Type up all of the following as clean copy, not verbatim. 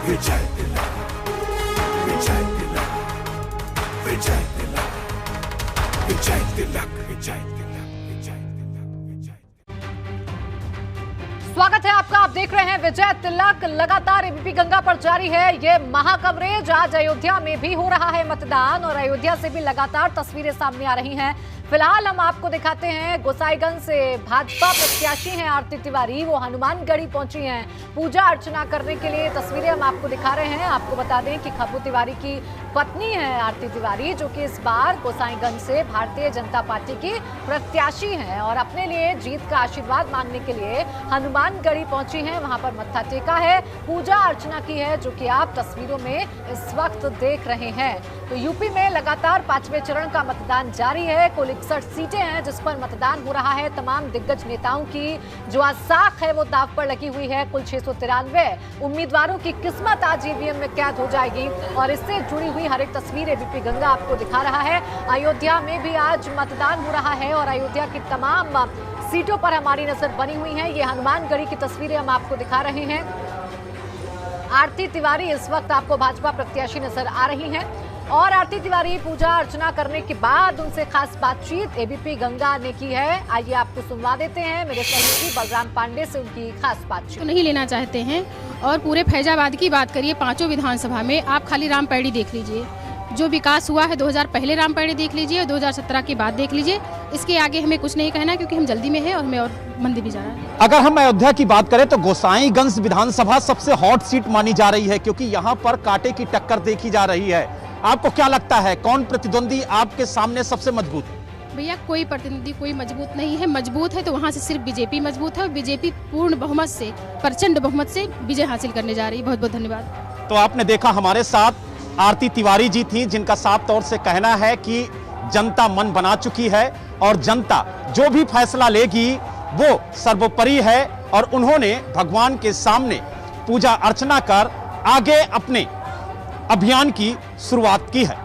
विजय तिलक, विजय तिलक, विजय तिलक, विजय तिलक, विजय तिलक, विजय तिलक, विजय। स्वागत है आपका। आप देख रहे हैं विजय तिलक। लगातार एबीपी गंगा पर जारी है ये महाकवरेज। आज अयोध्या में भी हो रहा है मतदान और अयोध्या से भी लगातार तस्वीरें सामने आ रही हैं। फिलहाल हम आपको दिखाते हैं गोसाईगंज से भाजपा प्रत्याशी हैं आरती तिवारी, वो हनुमानगढ़ी पहुंची हैं पूजा अर्चना करने के लिए। तस्वीरें हम आपको दिखा रहे हैं। आपको बता दें कि खब्बू तिवारी की पत्नी है आरती तिवारी, जो कि इस बार गोसाईगंज से भारतीय जनता पार्टी की प्रत्याशी हैं और अपने लिए जीत का आशीर्वाद मांगने के लिए हनुमानगढ़ी पहुंची हैं। वहां पर मत्था टेका है, पूजा अर्चना की है, जो कि आप तस्वीरों में इस वक्त देख रहे हैं। तो यूपी में लगातार 5वें चरण का मतदान जारी है। कुल 61 सीटें हैं जिस पर मतदान हो रहा है। तमाम दिग्गज नेताओं की जो आज साख है वो दांव पर लगी हुई है। कुल 693 उम्मीदवारों की किस्मत आज ईवीएम में कैद हो जाएगी और इससे जुड़ी हुई हर एक तस्वीर एबीपी गंगा आपको दिखा रहा है। अयोध्या में भी आज मतदान हो रहा है और अयोध्या की तमाम सीटों पर हमारी नजर बनी हुई है। ये हनुमानगढ़ी की तस्वीरें हम आपको दिखा रहे हैं। आरती तिवारी इस वक्त आपको भाजपा प्रत्याशी नजर आ रही हैं और आरती तिवारी पूजा अर्चना करने के बाद उनसे खास बातचीत एबीपी गंगा ने की है। आइए आपको सुनवा देते हैं मेरे सहयोगी बलराम पांडे से उनकी खास बातचीत। तो नहीं लेना चाहते हैं और पूरे फैजाबाद की बात करिए, 5 विधानसभा में आप खाली रामपेड़ी देख लीजिए, जो विकास हुआ है 2000 पहले रामपेड़ी देख लीजिए और 2017 के बाद देख लीजिए। इसके आगे हमें कुछ नहीं कहना क्योंकि हम जल्दी में हैं और हमें और मंदिर भी जाना है। अगर हम अयोध्या की बात करें तो गोसाईगंज विधानसभा सबसे हॉट सीट मानी जा रही है क्योंकि यहाँ पर कांटे की टक्कर देखी जा रही है। आपको क्या लगता है कौन प्रतिद्वंदी आपके सामने सबसे मजबूत है? भैया कोई प्रतिनिधि कोई मजबूत नहीं है। मजबूत है तो वहाँ से सिर्फ बीजेपी मजबूत है और बीजेपी पूर्ण बहुमत से, प्रचंड बहुमत से विजय हासिल करने जा रही है। बहुत बहुत धन्यवाद। तो आपने देखा हमारे साथ आरती तिवारी जी थी जिनका साफ तौर से कहना है कि जनता मन बना चुकी है और जनता जो भी फैसला लेगी वो सर्वोपरि है और उन्होंने भगवान के सामने पूजा अर्चना कर आगे अपने अभियान की शुरुआत की है।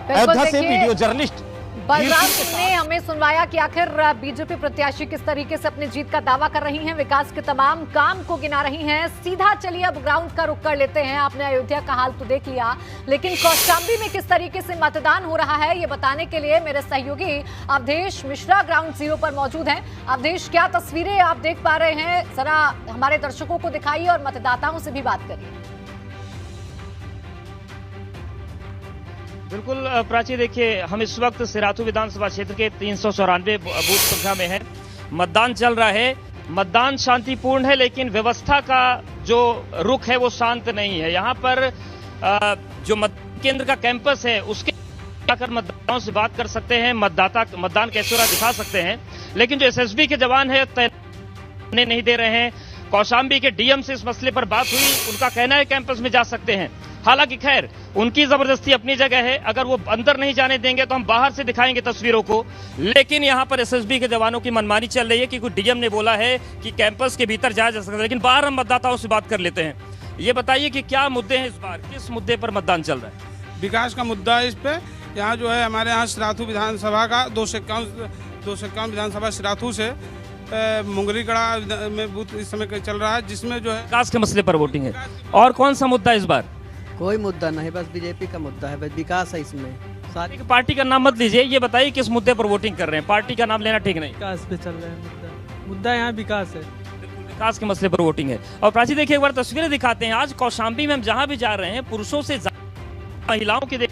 अयोध्या से वीडियो जर्नलिस्ट बलराम ने हमें सुनवाया कि आखिर बीजेपी प्रत्याशी किस तरीके से अपनी जीत का दावा कर रही हैं, विकास के तमाम काम को गिना रही हैं। सीधा चलिए अब ग्राउंड का रुख कर लेते हैं। आपने अयोध्या का हाल तो देख लिया, लेकिन कौशाम्बी में किस तरीके से मतदान हो रहा है ये बताने के लिए मेरे सहयोगी अवधेश मिश्रा ग्राउंड जीरो पर मौजूद हैं। अवधेश, क्या तस्वीरें आप देख पा रहे हैं, जरा हमारे दर्शकों को दिखाइए और मतदाताओं से भी बात करिए। बिल्कुल प्राची, देखिए हम इस वक्त सिराथू विधानसभा क्षेत्र के 394 बूथ संख्या में है। मतदान चल रहा है। मतदान शांतिपूर्ण है लेकिन व्यवस्था का जो रुख है वो शांत नहीं है। यहाँ पर जो मतदान केंद्र का कैंपस है उसके जाकर मतदाताओं से बात कर सकते हैं, मतदान कैसे हो रहा दिखा सकते हैं, लेकिन जो एसएसबी के जवान है तैनात नहीं दे रहे हैं। कौशाम्बी के डीएम से इस मसले पर बात हुई, उनका कहना है कैंपस में जा सकते हैं। हालांकि खैर उनकी जबरदस्ती अपनी जगह है, अगर वो अंदर नहीं जाने देंगे तो हम बाहर से दिखाएंगे तस्वीरों को। लेकिन यहाँ पर एसएसबी के जवानों की मनमानी चल रही है कि कुछ डीएम ने बोला है कि कैंपस के भीतर जाया जा सकता है, लेकिन बाहर हम मतदाताओं से बात कर लेते हैं। ये बताइए कि क्या मुद्दे हैं इस बार, किस मुद्दे पर मतदान चल रहा है? विकास का मुद्दा है इस पे। यहाँ जो है हमारे यहाँ सिराथू विधानसभा का 251 विधानसभा सिराथू से मुंगरीगढ़ा में बूथ इस समय चल रहा है, जिसमें जो है विकास के मसले पर वोटिंग है। और कौन सा मुद्दा इस बार? कोई मुद्दा नहीं, बस बीजेपी का मुद्दा है, बस विकास है इसमें। सारी पार्टी का नाम मत लीजिए, ये बताइए किस मुद्दे पर वोटिंग कर रहे हैं। पार्टी का नाम लेना ठीक नहीं। विकास पे चल रहा है मुद्दा यहाँ विकास है। विकास के मसले पर वोटिंग है। और प्राची देखिए एक बार तस्वीरें दिखाते हैं। आज कौशाम्बी में हम जहां भी जा रहे हैं पुरुषों से महिलाओं की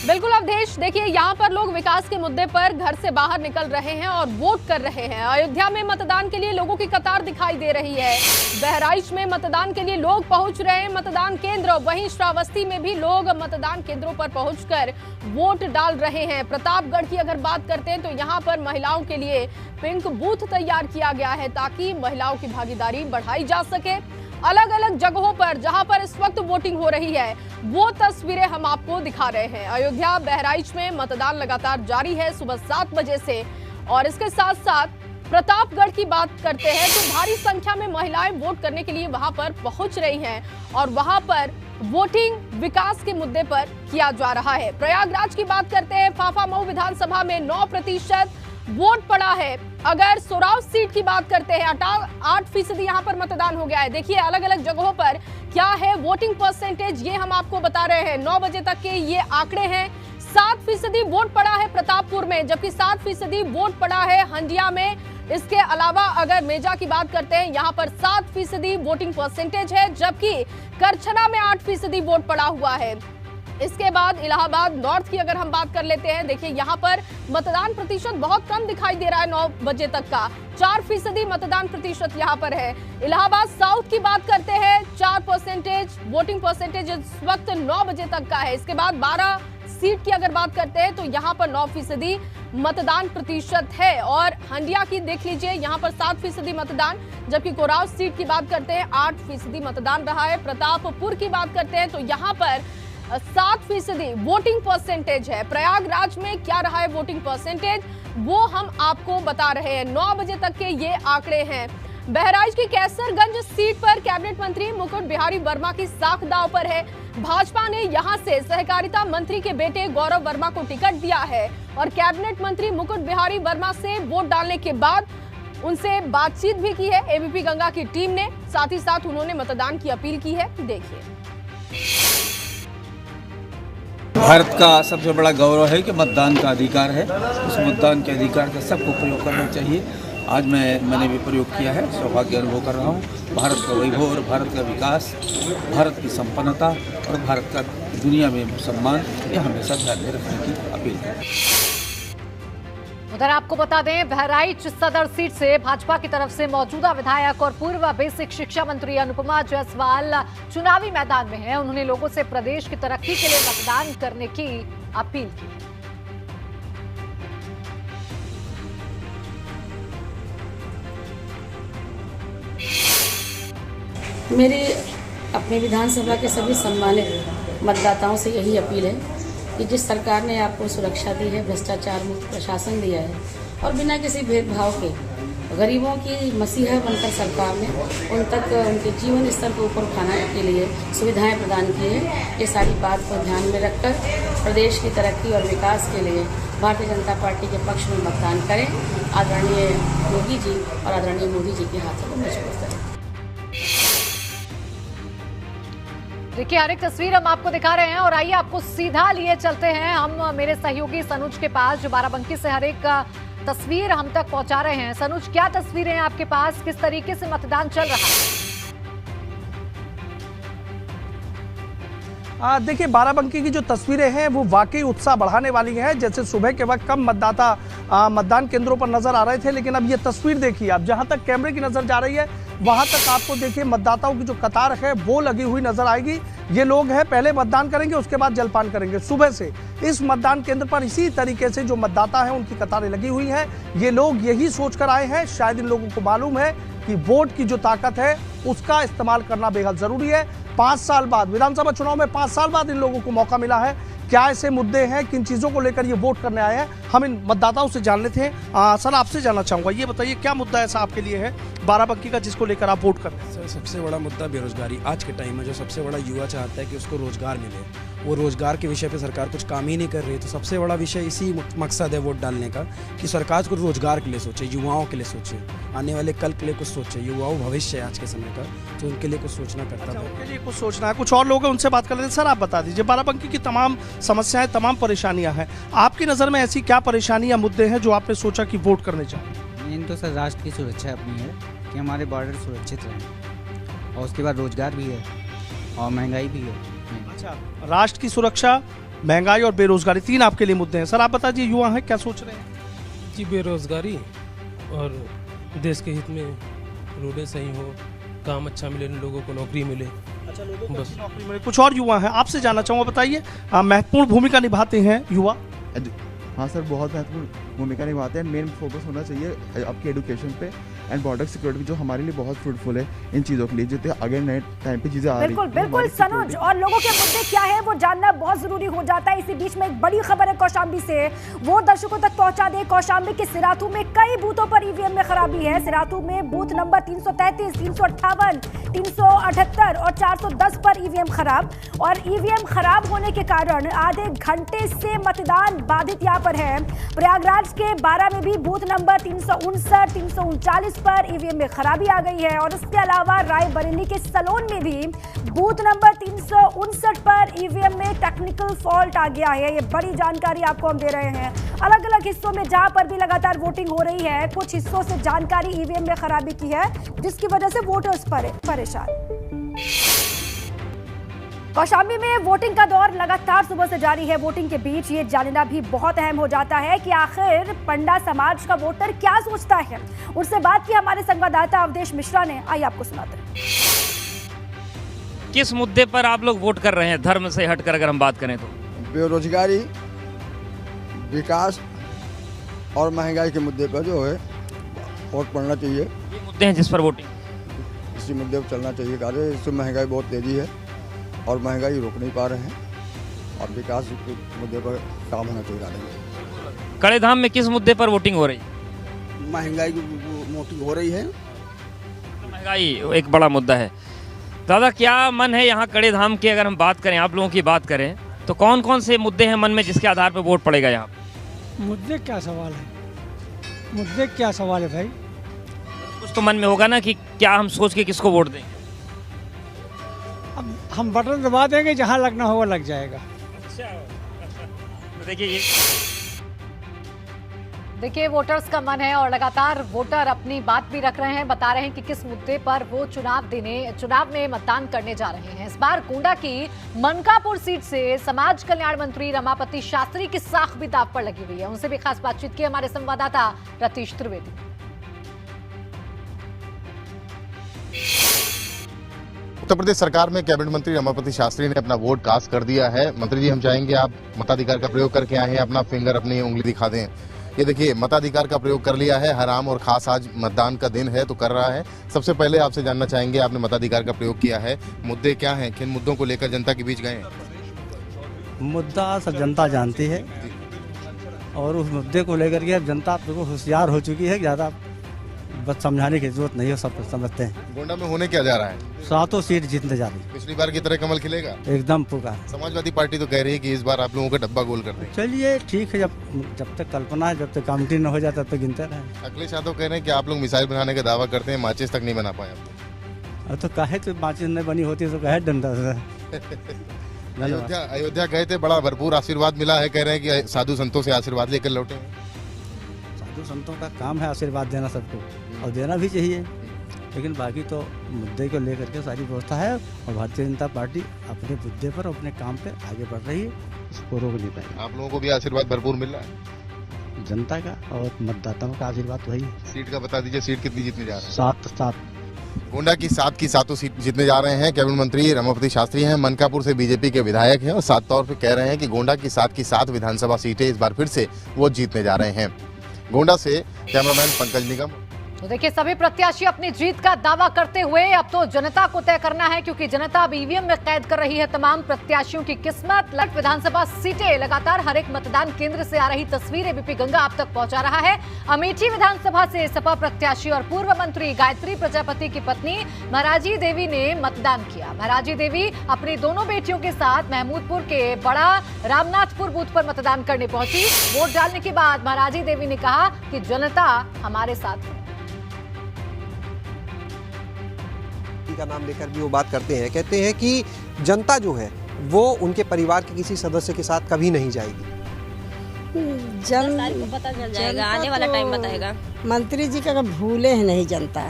बिल्कुल अवधेश, देखिए यहाँ पर लोग विकास के मुद्दे पर घर से बाहर निकल रहे हैं और वोट कर रहे हैं। अयोध्या में मतदान के लिए लोगों की कतार दिखाई दे रही है। बहराइच में मतदान के लिए लोग पहुंच रहे हैं मतदान केंद्र, वहीं श्रावस्ती में भी लोग मतदान केंद्रों पर पहुंचकर वोट डाल रहे हैं। प्रतापगढ़ की अगर बात करते हैं तो यहाँ पर महिलाओं के लिए पिंक बूथ तैयार किया गया है ताकि महिलाओं की भागीदारी बढ़ाई जा सके। अलग अलग जगहों पर जहां पर इस वक्त वोटिंग हो रही है वो तस्वीरें हम आपको दिखा रहे हैं। अयोध्या बहराइच में मतदान लगातार जारी है सुबह 7 बजे से, और इसके साथ साथ प्रतापगढ़ की बात करते हैं तो भारी संख्या में महिलाएं वोट करने के लिए वहां पर पहुंच रही हैं और वहां पर वोटिंग विकास के मुद्दे पर किया जा रहा है। प्रयागराज की बात करते हैं, फाफा मऊ विधानसभा में 9% वोट पड़ा है। अगर सोराव सीट की बात करते हैं 8% यहाँ पर मतदान हो गया है। देखिए अलग अलग जगहों पर क्या है वोटिंग परसेंटेज, ये हम आपको बता रहे हैं। 9 बजे तक के ये आंकड़े हैं। 7% वोट पड़ा है प्रतापपुर में, जबकि 7% वोट पड़ा है हंडिया में। इसके अलावा अगर मेजा की बात करते हैं यहाँ पर 7% वोटिंग परसेंटेज है, जबकि करछना में 8% वोट पड़ा हुआ है। इसके बाद इलाहाबाद नॉर्थ की अगर हम बात कर लेते हैं, देखिए यहाँ पर मतदान प्रतिशत बहुत कम दिखाई दे रहा है 9 बजे तक का। 4% मतदान प्रतिशत यहाँ पर है। इलाहाबाद साउथ की बात करते हैं 4% वोटिंग परसेंटेज इस वक्त 9 बजे तक का है। इसके बाद 12 सीट की अगर बात करते हैं तो यहाँ पर 9% मतदान प्रतिशत है। और हंडिया की देख लीजिए यहाँ पर 7% मतदान, जबकि कोराव सीट की बात करते हैं 8% मतदान रहा है। प्रतापपुर की बात करते हैं तो यहाँ पर 7% वोटिंग परसेंटेज है। प्रयागराज में क्या रहा है वोटिंग परसेंटेज, वो हम आपको बता रहे हैं। 9 बजे तक के ये आंकड़े हैं। बहराइच की कैसरगंज सीट पर कैबिनेट मंत्री मुकुट बिहारी वर्मा की साख दांव पर है। भाजपा ने यहां से सहकारिता मंत्री के बेटे गौरव वर्मा को टिकट दिया है और कैबिनेट मंत्री मुकुट बिहारी वर्मा से वोट डालने के बाद उनसे बातचीत भी की है एबीपी गंगा की टीम ने। साथ ही साथ उन्होंने मतदान की अपील की है। देखिए, भारत का सबसे बड़ा गौरव है कि मतदान का अधिकार है। उस मतदान के अधिकार का सबको प्रयोग करना चाहिए। आज मैंने भी प्रयोग किया है, सौभाग्य अनुभव कर रहा हूँ। भारत का वैभव और भारत का विकास, भारत की संपन्नता और भारत का दुनिया में सम्मान, ये हमेशा ध्यान में रखने की अपील है। उधर आपको बता दें, बहराइच सदर सीट से भाजपा की तरफ से मौजूदा विधायक और पूर्व बेसिक शिक्षा मंत्री अनुपमा जायसवाल चुनावी मैदान में हैं। उन्होंने लोगों से प्रदेश की तरक्की के लिए मतदान करने की अपील की। मेरी अपने विधानसभा के सभी सम्मानित मतदाताओं से यही अपील है कि जिस सरकार ने आपको सुरक्षा दी है, भ्रष्टाचार मुक्त प्रशासन दिया है और बिना किसी भेदभाव के गरीबों की मसीहा बनकर सरकार ने उन तक उनके जीवन स्तर को ऊपर उठाने के लिए सुविधाएं प्रदान की है। ये सारी बात को ध्यान में रखकर प्रदेश की तरक्की और विकास के लिए भारतीय जनता पार्टी के पक्ष में मतदान करें। आदरणीय योगी जी और आदरणीय मोदी जी के हाथों को मजबूत करें। देखिए, हर एक तस्वीर हम आपको दिखा रहे हैं और आइए आपको सीधा लिए चलते हैं हम मेरे सहयोगी सनुज के पास, जो बाराबंकी से हर एक तस्वीर हम तक पहुंचा रहे हैं। सनुज, क्या तस्वीरें हैं आपके पास, किस तरीके से मतदान चल रहा है? देखिए, बाराबंकी की जो तस्वीरें हैं वो वाकई उत्साह बढ़ाने वाली हैं। जैसे सुबह के वक्त कम मतदाता मतदान केंद्रों पर नजर आ रहे थे, लेकिन अब ये तस्वीर देखिए, अब जहां तक कैमरे की नजर जा रही है वहां तक आपको देखिए मतदाताओं की जो कतार है वो लगी हुई नजर आएगी। ये लोग हैं पहले मतदान करेंगे, उसके बाद जलपान करेंगे। सुबह से इस मतदान केंद्र पर इसी तरीके से जो मतदाता हैं उनकी कतारें लगी हुई हैं। ये लोग यही सोचकर आए हैं, शायद इन लोगों को मालूम है कि वोट की जो ताकत है उसका इस्तेमाल करना बेहद जरूरी है। 5 साल बाद विधानसभा चुनाव में 5 साल बाद इन लोगों को मौका मिला है। क्या ऐसे मुद्दे हैं, किन चीजों को लेकर ये वोट करने आए हैं, हम इन मतदाताओं से जान लेते हैं। सर, आपसे जानना चाहूंगा, ये बताइए क्या मुद्दा ऐसा आपके लिए है बाराबंकी का जिसको लेकर आप वोट करते हैं? सर, सबसे बड़ा मुद्दा बेरोजगारी। आज के टाइम में जो सबसे बड़ा युवा चाहता है कि उसको रोजगार मिले, वो रोजगार के विषय पे सरकार कुछ काम ही नहीं कर रही है। तो सबसे बड़ा विषय इसी मकसद है वोट डालने का कि सरकार को रोजगार के लिए सोचे, युवाओं के लिए सोचे, आने वाले कल के लिए कुछ सोचे। युवाओं भविष्य है आज के समय का, तो उनके लिए कुछ सोचना करता है। उनके लिए कुछ सोचना है। कुछ और लोग हैं, उनसे बात कर लेते हैं। सर, आप बता दीजिए, बाराबंकी की तमाम समस्याएं, तमाम परेशानियां हैं, आपकी नज़र में ऐसी क्या परेशानी या मुद्दे हैं जो आपने सोचा कि वोट करने चाहिए? मेन तो सर राष्ट्र की सुरक्षा अपनी है कि हमारे बॉर्डर सुरक्षित रहें, और उसके बाद रोजगार भी है और महंगाई भी है। अच्छा, राष्ट्र की सुरक्षा, महंगाई और बेरोजगारी, 3 आपके लिए मुद्दे हैं। सर, आप बताइए, युवा हैं, क्या सोच रहे हैं? जी, बेरोजगारी और देश के हित में रोडें सही हो, काम अच्छा मिले, लोगों को नौकरी मिले। अच्छा, लोगों को नौकरी मिले। कुछ और युवा हैं, आपसे जानना चाहूँगा, बताइए, महत्वपूर्ण भूमिका निभाते हैं युवा? हाँ सर, बहुत महत्वपूर्ण भूमिका निभाते हैं। मेन फोकस होना चाहिए आपकी एजुकेशन पे। एंड बॉर्डर सिक्योरिटी जो हमारे लिए बहुत फ्रूटफुल है इन चीज़ों के लिए, जो आगे नए टाइम पे चीज़ें आ रही हैं। बिल्कुल सनोज, और लोगों के मुद्दे क्या है वो जानना बहुत जरूरी हो जाता है। इसी बीच में एक बड़ी खबर है कौशाम्बी से, वो दर्शकों तक पहुंचा दे। कौशाम्बी के सिराथू में कई बूथों पर ईवीएम में खराबी है। सिराथू में बूथ नंबर 333, 358, 378 और 410 पर ईवीएम खराब, और ईवीएम खराब होने के कारण आधे घंटे से मतदान बाधित यहाँ पर है। प्रयागराज के 12 में भी बूथ नंबर 359, 339 पर ईवीएम में खराबी आ गई है, और इसके अलावा रायबरेली के सलोन में भी बूथ नंबर 359 पर ईवीएम में टेक्निकल फॉल्ट आ गया है। ये बड़ी जानकारी आपको हम दे रहे हैं। अलग अलग हिस्सों में जहां पर भी लगातार वोटिंग हो रही है, कुछ हिस्सों से जानकारी ईवीएम में खराबी की है, जिसकी वजह से वोटर्स परेशान। कौशाम्बी में वोटिंग का दौर लगातार सुबह से जारी है। वोटिंग के बीच ये जानना भी बहुत अहम हो जाता है कि आखिर पंडा समाज का वोटर क्या सोचता है। उनसे बात की हमारे संवाददाता अवधेश मिश्रा ने, आइए आपको सुनाते हैं। किस मुद्दे पर आप लोग वोट कर रहे हैं, धर्म से हटकर अगर हम बात करें तो? बेरोजगारी, विकास और महंगाई के मुद्दे पर जो है वोट पड़ना चाहिए। ये मुद्दे हैं जिस पर वोटिंग, इसी मुद्दे पर चलना चाहिए। कार्य इससे महंगाई बहुत तेजी है और महंगाई रोक नहीं पा रहे हैं, और विकास के मुद्दे पर काम होना चाहिए। कड़े धाम में किस मुद्दे पर वोटिंग हो रही? महंगाई की वोटिंग हो रही है। महंगाई एक बड़ा मुद्दा है। दादा, क्या मन है यहाँ कड़े धाम की? अगर हम बात करें, आप लोगों की बात करें, तो कौन कौन से मुद्दे हैं मन में जिसके आधार पर वोट पड़ेगा यहाँ? मुद्दे क्या सवाल है, मुद्दे क्या सवाल है भाई? कुछ तो मन में होगा ना कि क्या हम सोच के किसको वोट देंगे। अब हम बटन दबा देंगे, जहाँ लगना होगा लग जाएगा। देखिए वोटर्स का मन है, और लगातार वोटर अपनी बात भी रख रहे हैं, बता रहे हैं कि किस मुद्दे पर वो चुनाव में मतदान करने जा रहे हैं। इस बार गोंडा की मनकापुर सीट से समाज कल्याण मंत्री रमापति शास्त्री की साख भी दांव पर लगी हुई है। उनसे भी खास बातचीत की हमारे संवाददाता रतीश त्रिवेदी। उत्तर प्रदेश सरकार में कैबिनेट मंत्री रमापति शास्त्री ने अपना वोट कास्ट कर दिया है। मंत्री जी, हम चाहेंगे आप मताधिकार का प्रयोग करके आए हैं, अपना फिंगर, अपनी उंगली दिखा दें। ये देखिए, मताधिकार का प्रयोग कर लिया है। हर आम और खास आज मतदान का दिन है तो कर रहा है। सबसे पहले आपसे जानना चाहेंगे, आपने मताधिकार का प्रयोग किया है, मुद्दे क्या हैं, किन मुद्दों को लेकर जनता के बीच गए हैं? मुद्दा सब जनता जानती है, और उस मुद्दे को लेकर के अब जनता बिल्कुल होशियार हो चुकी है। ज़्यादा बस समझाने की जरूरत नहीं है, सब समझते हैं। गोंडा में होने क्या जा रहा है? 7 सीट जीतने जा रही है। पिछली बार की तरह कमल खिलेगा? एकदम पूरा। समाजवादी पार्टी तो कह रही है कि इस बार आप लोगों का डब्बा गोल कर दें। चलिए ठीक है, जब तक कल्पना है, जब तक काउंटिंग न हो जाए तब तक गिनते रहे। अखिलेश यादव कह रहे हैं कि आप लोग मिसाइल बनाने का दावा करते हैं, माचिस तक नहीं बना पाए। अब तो कहे तो माचिस नहीं बनी होती तो कहे डंडा से। अयोध्या गए थे, बड़ा भरपूर आशीर्वाद मिला है, कह रहे हैं कि साधु संतों से आशीर्वाद लेकर लौटे हैं। साधु संतों का काम है आशीर्वाद देना सबको, और देना भी चाहिए, लेकिन बाकी तो मुद्दे को लेकर के सारी व्यवस्था है, और भारतीय जनता पार्टी अपने मुद्दे पर, अपने काम पे आगे बढ़ रही है, उसको रोक नहीं पाएगी। आप लोगों को भी आशीर्वाद भरपूर मिल रहा है? जनता का और मतदाताओं का आशीर्वाद वही है। सीट का बता दीजिए, सीट कितनी जीतने जा रहे हैं? 7। गोंडा की 7 की 7 सीट जीतने जा रहे हैं। कैबिनेट मंत्री रमापति शास्त्री हैं, मनकापुर से बीजेपी के विधायक हैं, और साफ तौर पर कह रहे हैं कि गोंडा की 7 विधानसभा सीटें इस बार फिर से वो जीतने जा रहे हैं। गोंडा से कैमरामैन पंकज निगम। तो देखिए, सभी प्रत्याशी अपनी जीत का दावा करते हुए अब तो जनता को तय करना है, क्योंकि जनता अब ईवीएम में कैद कर रही है तमाम प्रत्याशियों की किस्मत। विधानसभा सीटें लगातार हर एक मतदान केंद्र से आ रही तस्वीरें बीपी गंगा आप तक पहुंचा रहा है। अमेठी विधानसभा से सपा प्रत्याशी और पूर्व मंत्री गायत्री प्रजापति की पत्नी महाराजी देवी ने मतदान किया। महाराजी देवी अपनी दोनों बेटियों के साथ महमूदपुर के बड़ा रामनाथपुर बूथ पर मतदान करने पहुंची। वोट डालने के बाद महाराजी देवी ने कहा कि जनता हमारे साथ है। का नाम लेकर भी वो बात करते हैं, कहते हैं कि जनता जो है वो उनके परिवार के किसी सदस्य के साथ कभी नहीं जाएगी। को पता चल जाएगा, आने वाला टाइम बताएगा। मंत्री जी का भूले हैं नहीं जनता,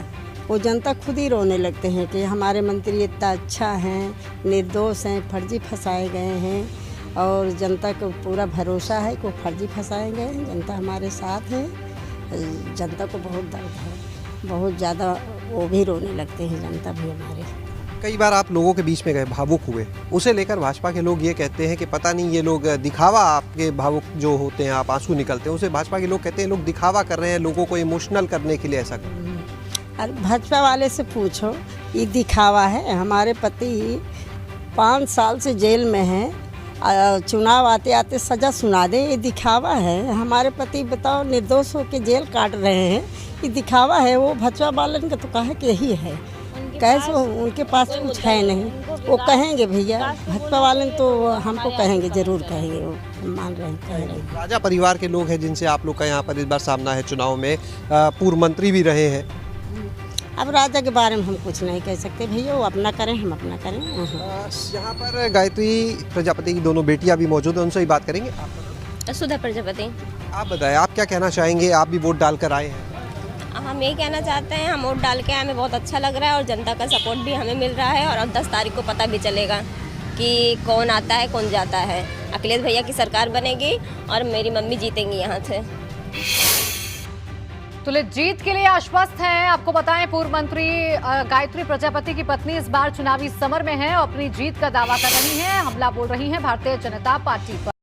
वो जनता खुद ही रोने लगते हैं कि हमारे मंत्री इतना अच्छा हैं, निर्दोष हैं, फर्जी फंसाए गए हैं, और जनता को पूरा भरोसा है कि फर्जी फंसाए गए हैं। जनता हमारे साथ है, जनता को बहुत दर्द है, बहुत ज़्यादा, वो भी रोने लगते हैं, जनता भी हमारे। कई बार आप लोगों के बीच में गए, भावुक हुए, उसे लेकर भाजपा के लोग ये कहते हैं कि पता नहीं ये लोग दिखावा, आपके भावुक जो होते हैं, आप आंसू निकलते हैं, उसे भाजपा के लोग कहते हैं लोग दिखावा कर रहे हैं, लोगों को इमोशनल करने के लिए ऐसा कर रहे हैं। अरे भाजपा वाले से पूछो, ये दिखावा है। हमारे पति 5 साल से जेल में हैं, चुनाव आते आते सज़ा सुना दे, ये दिखावा है। हमारे पति बताओ निर्दोष होकर जेल काट रहे हैं, ये दिखावा है। वो भाजपा वालन का तो कहे कि यही है, कैसे उनके पास कुछ है नहीं। वो कहेंगे भैया, भाजपा वाले तो हमको कहेंगे, जरूर कहेंगे, वो मान रहे हैं, कह रहे हैं। राजा परिवार के लोग हैं जिनसे आप लोग का यहाँ पर इस बार सामना है चुनाव में, पूर्व मंत्री भी रहे हैं। अब राजा के बारे में हम कुछ नहीं कह सकते भैया, वो अपना करें, हम अपना करें। यहाँ पर गायत्री प्रजापति की दोनों बेटियाँ भी मौजूद हैं, उनसे ही बात करेंगे। सुधा प्रजापति। आप बताएं, आप क्या कहना चाहेंगे? आप भी वोट डालकर आए हैं। हम ये कहना चाहते हैं, हम वोट डाल के हमें बहुत अच्छा लग रहा है और जनता का सपोर्ट भी हमें मिल रहा है। और अब 10 तारीख को पता भी चलेगा कि कौन आता है कौन जाता है। अखिलेश भैया की सरकार बनेगी और मेरी मम्मी जीतेंगी यहाँ से। तुलित जीत के लिए आश्वस्त हैं। आपको बताएं, पूर्व मंत्री गायत्री प्रजापति की पत्नी इस बार चुनावी समर में है और अपनी जीत का दावा कर रही हैं, हमला बोल रही हैं भारतीय जनता पार्टी पर।